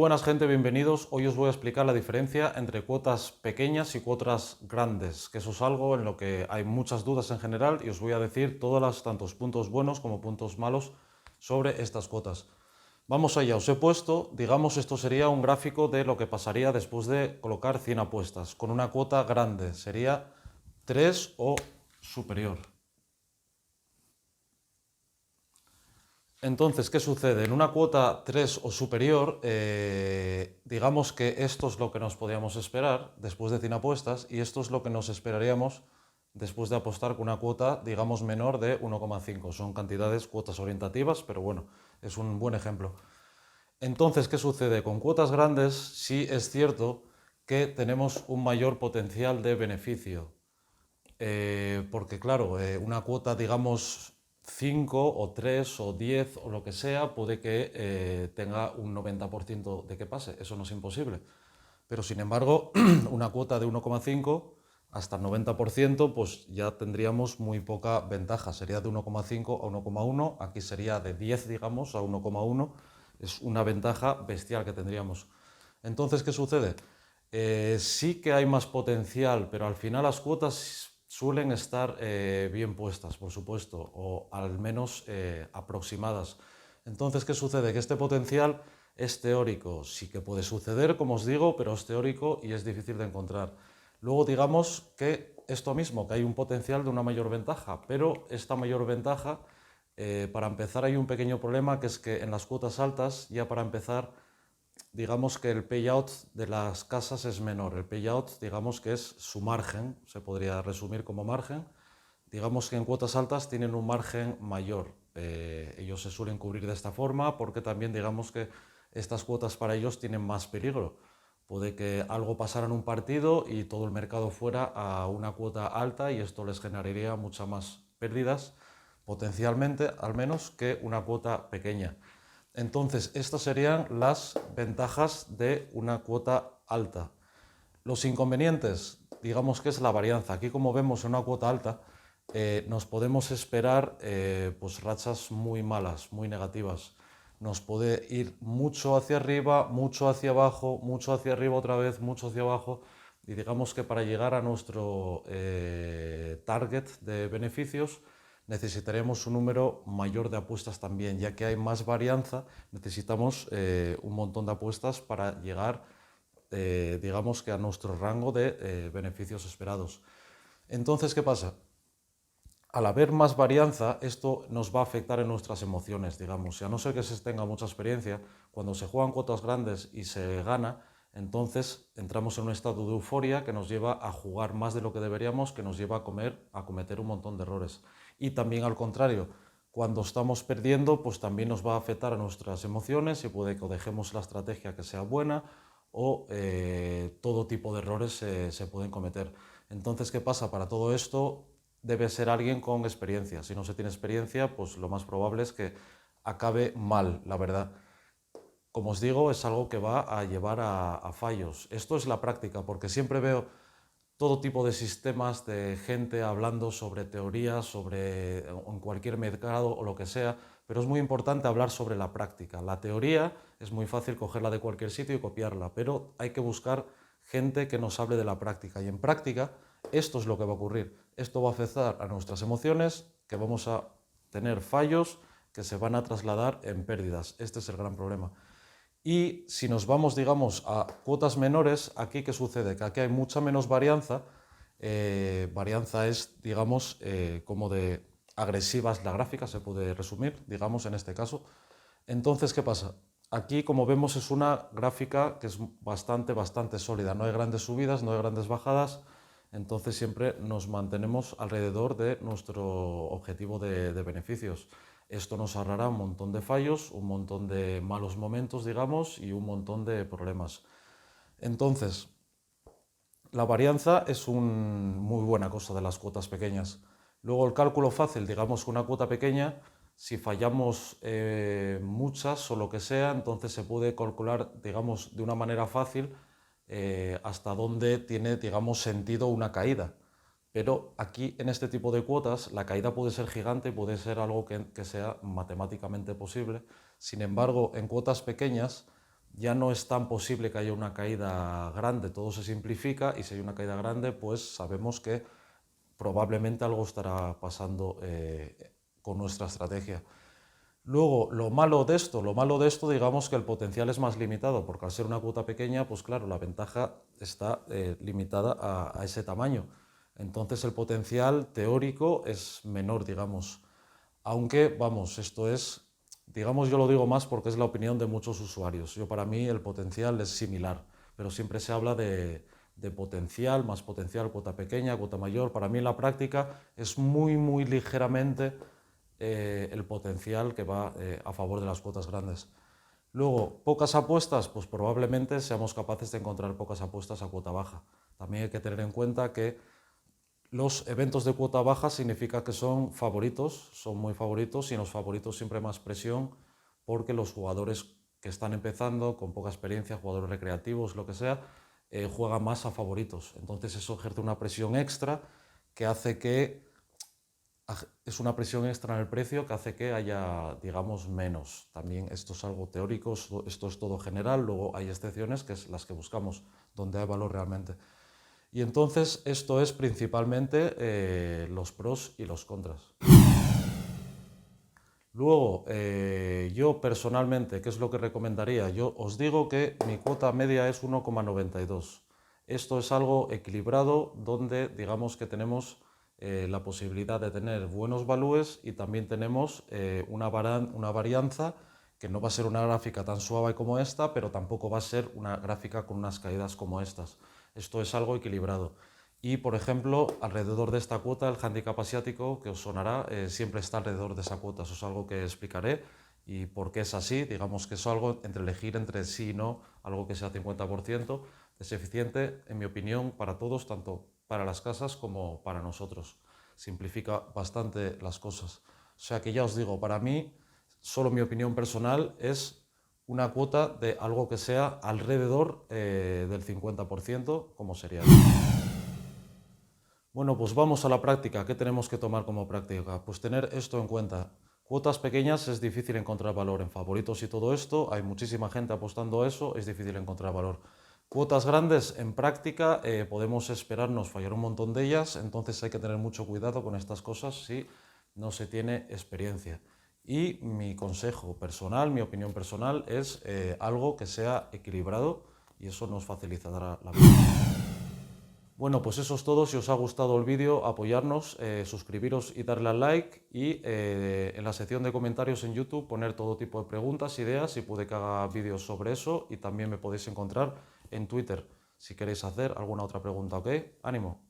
Muy buenas gente, bienvenidos. Hoy os voy a explicar la diferencia entre cuotas pequeñas y cuotas grandes, que eso es algo en lo que hay muchas dudas en general y os voy a decir tantos puntos buenos como puntos malos sobre estas cuotas. Vamos allá, os he puesto, digamos, esto sería un gráfico de lo que pasaría después de colocar 100 apuestas, con una cuota grande, sería 3 o superior. Entonces, ¿qué sucede? En una cuota 3 o superior, digamos que esto es lo que nos podíamos esperar después de 100 apuestas y esto es lo que nos esperaríamos después de apostar con una cuota, digamos, menor de 1,5. Son cantidades, cuotas orientativas, pero bueno, es un buen ejemplo. Entonces, ¿qué sucede? Con cuotas grandes sí es cierto que tenemos un mayor potencial de beneficio. Porque claro, una cuota, digamos, 5 o 3 o 10 o lo que sea, puede que tenga un 90% de que pase. Eso no es imposible. Pero sin embargo, una cuota de 1,5 hasta el 90%, pues ya tendríamos muy poca ventaja. Sería de 1,5 a 1,1. Aquí sería de 10, digamos, a 1,1. Es una ventaja bestial que tendríamos. Entonces, ¿qué sucede? Sí que hay más potencial, pero al final las cuotas suelen estar bien puestas, por supuesto, o al menos aproximadas. Entonces, ¿qué sucede? Que este potencial es teórico. Sí que puede suceder, como os digo, pero es teórico y es difícil de encontrar. Luego digamos que esto mismo, que hay un potencial de una mayor ventaja, pero esta mayor ventaja, para empezar hay un pequeño problema, que es que en las cuotas altas, ya para empezar, digamos que el payout de las casas es menor. El payout, digamos que es su margen, se podría resumir como margen. Digamos que en cuotas altas tienen un margen mayor. Ellos se suelen cubrir de esta forma porque también digamos que estas cuotas para ellos tienen más peligro. Puede que algo pasara en un partido y todo el mercado fuera a una cuota alta y esto les generaría muchas más pérdidas, potencialmente al menos, que una cuota pequeña. Entonces, estas serían las ventajas de una cuota alta. Los inconvenientes, digamos que es la varianza. Aquí, como vemos en una cuota alta, nos podemos esperar pues rachas muy malas, muy negativas. Nos puede ir mucho hacia arriba, mucho hacia abajo, mucho hacia arriba otra vez, mucho hacia abajo. Y digamos que para llegar a nuestro target de beneficios necesitaremos un número mayor de apuestas también, ya que hay más varianza, necesitamos un montón de apuestas para llegar, digamos que a nuestro rango de beneficios esperados. Entonces, ¿qué pasa? Al haber más varianza, esto nos va a afectar en nuestras emociones, digamos. Y a no ser que se tenga mucha experiencia, cuando se juegan cuotas grandes y se gana, entonces entramos en un estado de euforia que nos lleva a jugar más de lo que deberíamos, que nos lleva a cometer un montón de errores. Y también al contrario, cuando estamos perdiendo, pues también nos va a afectar a nuestras emociones y puede que dejemos la estrategia que sea buena o todo tipo de errores se pueden cometer. Entonces, ¿qué pasa? Para todo esto debe ser alguien con experiencia. Si no se tiene experiencia, pues lo más probable es que acabe mal, la verdad. Como os digo, es algo que va a llevar a fallos. Esto es la práctica, porque siempre veo todo tipo de sistemas de gente hablando sobre teorías, sobre en cualquier mercado o lo que sea, pero es muy importante hablar sobre la práctica. La teoría es muy fácil cogerla de cualquier sitio y copiarla, pero hay que buscar gente que nos hable de la práctica. Y en práctica, esto es lo que va a ocurrir. Esto va a afectar a nuestras emociones, que vamos a tener fallos que se van a trasladar en pérdidas. Este es el gran problema. Y si nos vamos, digamos, a cuotas menores, aquí ¿qué sucede? Que aquí hay mucha menos varianza. Varianza es, digamos, como de agresivas la gráfica, se puede resumir, digamos, en este caso. Entonces, ¿qué pasa? Aquí, como vemos, es una gráfica que es bastante sólida. No hay grandes subidas, no hay grandes bajadas. Entonces, siempre nos mantenemos alrededor de nuestro objetivo de beneficios. Esto nos ahorrará un montón de fallos, un montón de malos momentos, digamos, y un montón de problemas. Entonces, la varianza es una muy buena cosa de las cuotas pequeñas. Luego el cálculo fácil, digamos que una cuota pequeña, si fallamos muchas o lo que sea, entonces se puede calcular, digamos, de una manera fácil hasta dónde tiene, digamos, sentido una caída. Pero aquí, en este tipo de cuotas, la caída puede ser gigante, puede ser algo que sea matemáticamente posible. Sin embargo, en cuotas pequeñas, ya no es tan posible que haya una caída grande, todo se simplifica y si hay una caída grande, pues sabemos que probablemente algo estará pasando con nuestra estrategia. Luego, lo malo de esto, digamos que el potencial es más limitado, porque al ser una cuota pequeña, pues claro, la ventaja está limitada a ese tamaño. Entonces el potencial teórico es menor, digamos. Aunque, vamos, esto es, digamos, yo lo digo más porque es la opinión de muchos usuarios. Yo para mí el potencial es similar, pero siempre se habla de potencial, más potencial, cuota pequeña, cuota mayor. Para mí en la práctica es muy, muy ligeramente el potencial que va a favor de las cuotas grandes. Luego, pocas apuestas, pues probablemente seamos capaces de encontrar pocas apuestas a cuota baja. También hay que tener en cuenta que los eventos de cuota baja significa que son favoritos, son muy favoritos y en los favoritos siempre hay más presión porque los jugadores que están empezando, con poca experiencia, jugadores recreativos, lo que sea, juegan más a favoritos. Entonces eso ejerce una presión extra que hace que es una presión extra en el precio que hace que haya, digamos, menos. También esto es algo teórico, esto es todo general, luego hay excepciones que es las que buscamos, donde hay valor realmente. Y entonces esto es principalmente los pros y los contras. Luego, yo personalmente, ¿qué es lo que recomendaría? Yo os digo que mi cuota media es 1,92. Esto es algo equilibrado donde digamos que tenemos la posibilidad de tener buenos valúes y también tenemos una varianza que no va a ser una gráfica tan suave como esta, pero tampoco va a ser una gráfica con unas caídas como estas. Esto es algo equilibrado. Y, por ejemplo, alrededor de esta cuota, el handicap asiático, que os sonará, siempre está alrededor de esa cuota. Eso es algo que explicaré y por qué es así. Digamos que es algo entre elegir entre sí y no, algo que sea 50%. Es eficiente, en mi opinión, para todos, tanto para las casas como para nosotros. Simplifica bastante las cosas. O sea que ya os digo, para mí, solo mi opinión personal es una cuota de algo que sea alrededor del 50%, como sería. Bueno, pues vamos a la práctica. ¿Qué tenemos que tomar como práctica? Pues tener esto en cuenta. Cuotas pequeñas es difícil encontrar valor en favoritos y todo esto. Hay muchísima gente apostando a eso, es difícil encontrar valor. Cuotas grandes en práctica podemos esperarnos fallar un montón de ellas, entonces hay que tener mucho cuidado con estas cosas si no se tiene experiencia. Y mi consejo personal, mi opinión personal es algo que sea equilibrado y eso nos facilitará la vida. Bueno, pues eso es todo. Si os ha gustado el vídeo, apoyarnos, suscribiros y darle al like y en la sección de comentarios en YouTube poner todo tipo de preguntas, ideas y puede que haga vídeos sobre eso y también me podéis encontrar en Twitter si queréis hacer alguna otra pregunta, ¿ok? ¡Ánimo!